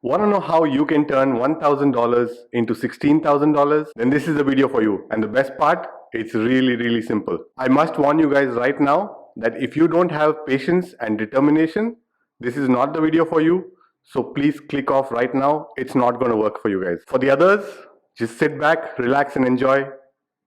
Want to know how you can turn $1,000 into $16,000? Then this is the video for you. And the best part, it's really simple. I must warn you guys right now that if you don't have patience and determination, this is not the video for you. So please click off right now. It's not going to work for you guys. For the others, just sit back, relax and enjoy,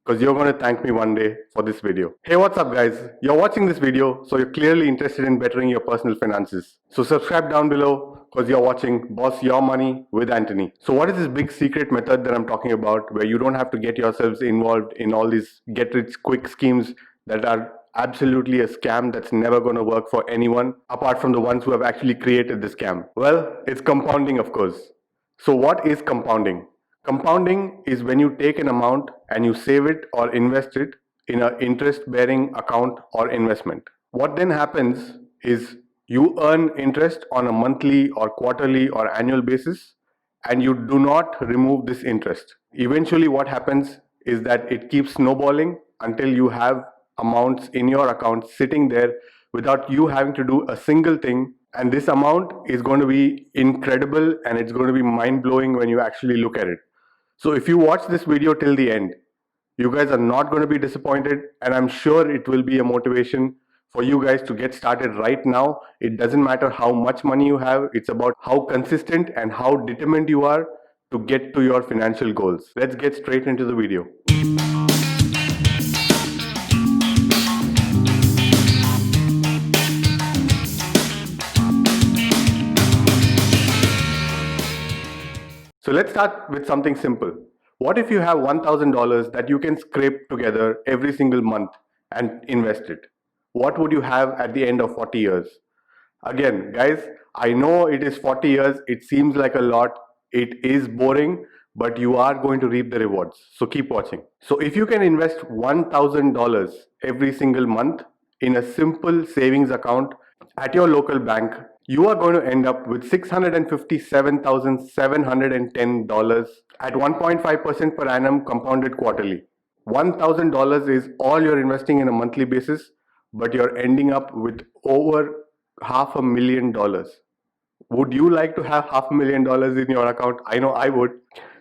because you're going to thank me one day for this video. Hey, what's up guys? You're watching this video, so you're clearly interested in bettering your personal finances. So subscribe down below because you're watching Boss Your Money with Anthony. So what is this big secret method that I'm talking about where you don't have to get yourselves involved in all these get rich quick schemes that are absolutely a scam that's never going to work for anyone apart from the ones who have actually created the scam? Well, it's compounding, of course. So what is compounding? Compounding is when you take an amount and you save it or invest it in an interest bearing account or investment. What then happens is you earn interest on a monthly or quarterly or annual basis, and you do not remove this interest. Eventually what happens is that it keeps snowballing until you have amounts in your account sitting there without you having to do a single thing, and this amount is going to be incredible and it's going to be mind-blowing when you actually look at it. So if you watch this video till the end, you guys are not going to be disappointed, and I'm sure it will be a motivation for you guys to get started right now. It doesn't matter how much money you have, it's about how consistent and how determined you are to get to your financial goals. Let's get straight into the video. So let's start with something simple. What if you have $1,000 that you can scrape together every single month and invest it? What would you have at the end of 40 years? Again, guys, I know it is 40 years, it seems like a lot, it is boring, but you are going to reap the rewards. So keep watching. So if you can invest $1,000 every single month in a simple savings account at your local bank, you are going to end up with $657,710 at 1.5% per annum compounded quarterly. $1,000 is all you're investing in a monthly basis, but you're ending up with over $500,000. Would you like to have $500,000 in your account? I know I would.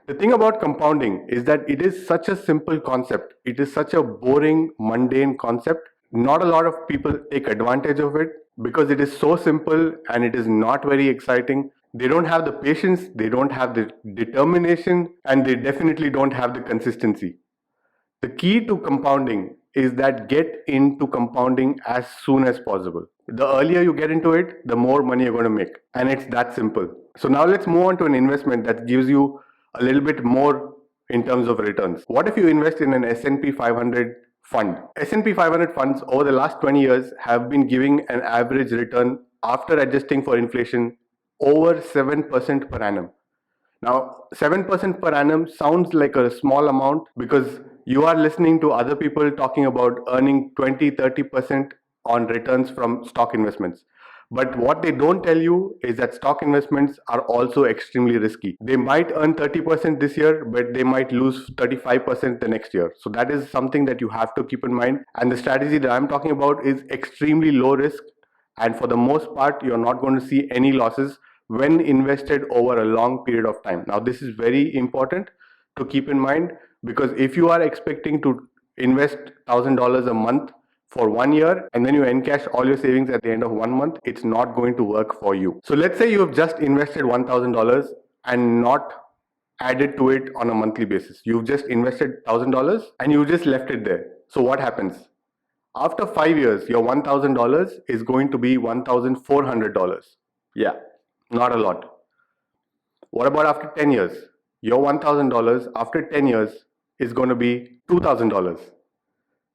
The thing about compounding is that it is such a simple concept. It is such a boring, mundane concept. Not a lot of people take advantage of it because it is so simple and it is not very exciting. They don't have the patience, they don't have the determination, and they definitely don't have the consistency. The key to compounding is that get into compounding as soon as possible. The earlier you get into it, the more money you're going to make. And it's that simple. So now let's move on to an investment that gives you a little bit more in terms of returns. What if you invest in an S&P 500 fund? S&P 500 funds over the last 20 years have been giving an average return after adjusting for inflation over 7% per annum. Now, 7% per annum sounds like a small amount because you are listening to other people talking about earning 20-30% on returns from stock investments. But what they don't tell you is that stock investments are also extremely risky. They might earn 30% this year, but they might lose 35% the next year. So that is something that you have to keep in mind. And the strategy that I'm talking about is extremely low risk. And for the most part, you're not going to see any losses when invested over a long period of time. Now, this is very important to keep in mind because if you are expecting to invest $1,000 a month for 1 year and then you encash all your savings at the end of 1 month, it's not going to work for you. So let's say you have just invested $1,000 and not added to it on a monthly basis. You've just invested $1,000 and you just left it there. So what happens? After 5 years, your $1,000 is going to be $1,400. Yeah, not a lot. What about after 10 years? Your $1,000 after 10 years is going to be $2,000.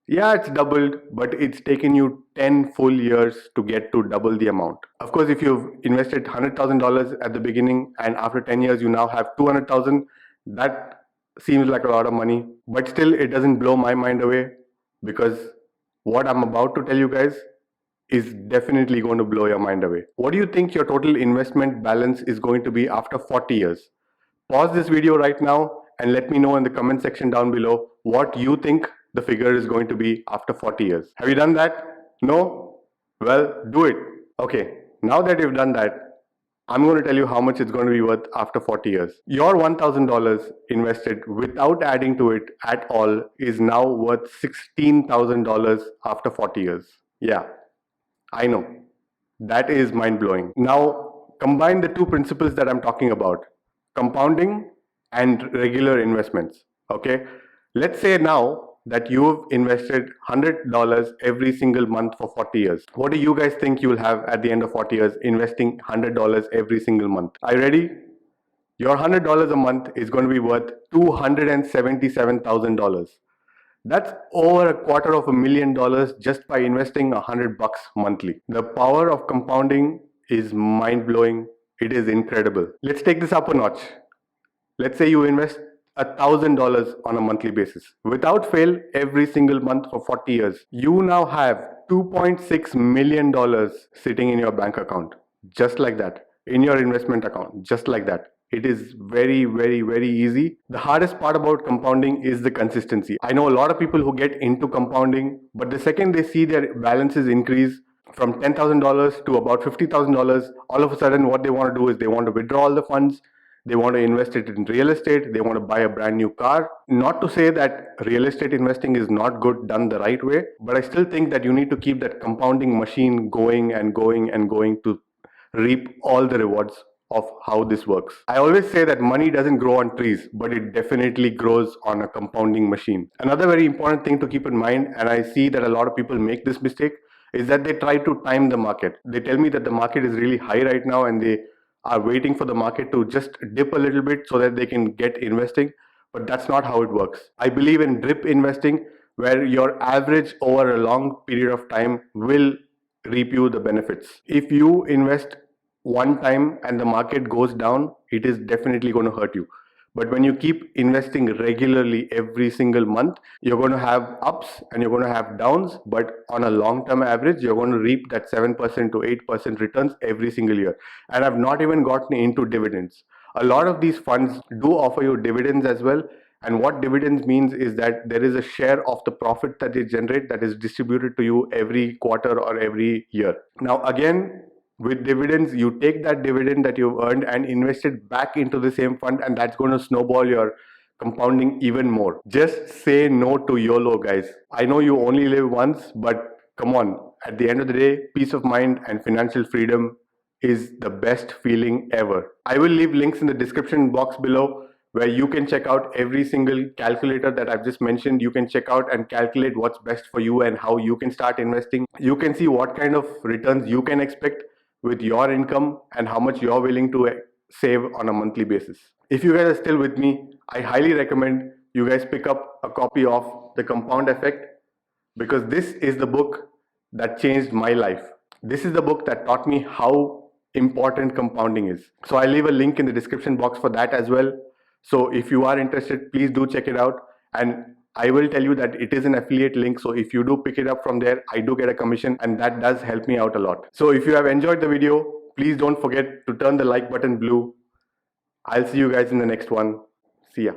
Yeah, it's doubled, but it's taken you 10 full years to get to double the amount. Of course, if you've invested $100,000 at the beginning and after 10 years you now have 200,000, that seems like a lot of money, but still it doesn't blow my mind away because what I'm about to tell you guys is definitely going to blow your mind away. What do you think your total investment balance is going to be after 40 years? Pause this video right now and let me know in the comment section down below what you think the figure is going to be after 40 years. Have you done that? No? Well, do it. Okay, now that you've done that, I'm going to tell you how much it's going to be worth after 40 years. Your $1,000 invested without adding to it at all is now worth $16,000 after 40 years. Yeah, I know. That is mind blowing. Now, combine the two principles that I'm talking about, compounding and regular investments. Okay. Let's say now that you've invested $100 every single month for 40 years. What do you guys think you'll have at the end of 40 years investing $100 every single month? Are you ready? Your $100 a month is going to be worth $277,000. That's over $250,000 just by investing $100 monthly. The power of compounding is mind blowing. It is incredible. Let's take this up a notch. Let's say you invest $1,000 on a monthly basis without fail every single month for 40 years. You now have $2.6 million sitting in your bank account, just like that, in your investment account, just like that. It is very, very, very easy. The hardest part about compounding is the consistency. I know a lot of people who get into compounding, but the second they see their balances increase from $10,000 to about $50,000, all of a sudden what they want to do is they want to withdraw all the funds. They want to invest it in real estate. They want to buy a brand new car. Not to say that real estate investing is not good done the right way, but I still think that you need to keep that compounding machine going and going and going to reap all the rewards of how this works. I always say that money doesn't grow on trees, but it definitely grows on a compounding machine. Another very important thing to keep in mind, and I see that a lot of people make this mistake, is that they try to time the market. They tell me that the market is really high right now and they are waiting for the market to just dip a little bit so that they can get investing, but that's not how it works. I believe in drip investing, where your average over a long period of time will reap you the benefits. If you invest one time and the market goes down, it is definitely going to hurt you. But when you keep investing regularly every single month, you're going to have ups and you're going to have downs. But on a long-term average, you're going to reap that 7% to 8% returns every single year. And I've not even gotten into dividends. A lot of these funds do offer you dividends as well. And what dividends means is that there is a share of the profit that they generate that is distributed to you every quarter or every year. Now, again, with dividends, you take that dividend that you've earned and invest it back into the same fund, and that's going to snowball your compounding even more. Just say no to YOLO, guys. I know you only live once, but come on, at the end of the day, peace of mind and financial freedom is the best feeling ever. I will leave links in the description box below where you can check out every single calculator that I've just mentioned. You can check out and calculate what's best for you and how you can start investing. You can see what kind of returns you can expect with your income and how much you're willing to save on a monthly basis. If you guys are still with me, I highly recommend you guys pick up a copy of The Compound Effect, because this is the book that changed my life. This is the book that taught me how important compounding is. So I'll leave a link in the description box for that as well. So if you are interested, please do check it out. And I will tell you that it is an affiliate link. So if you do pick it up from there, I do get a commission, and that does help me out a lot. So if you have enjoyed the video, please don't forget to turn the like button blue. I'll see you guys in the next one. See ya.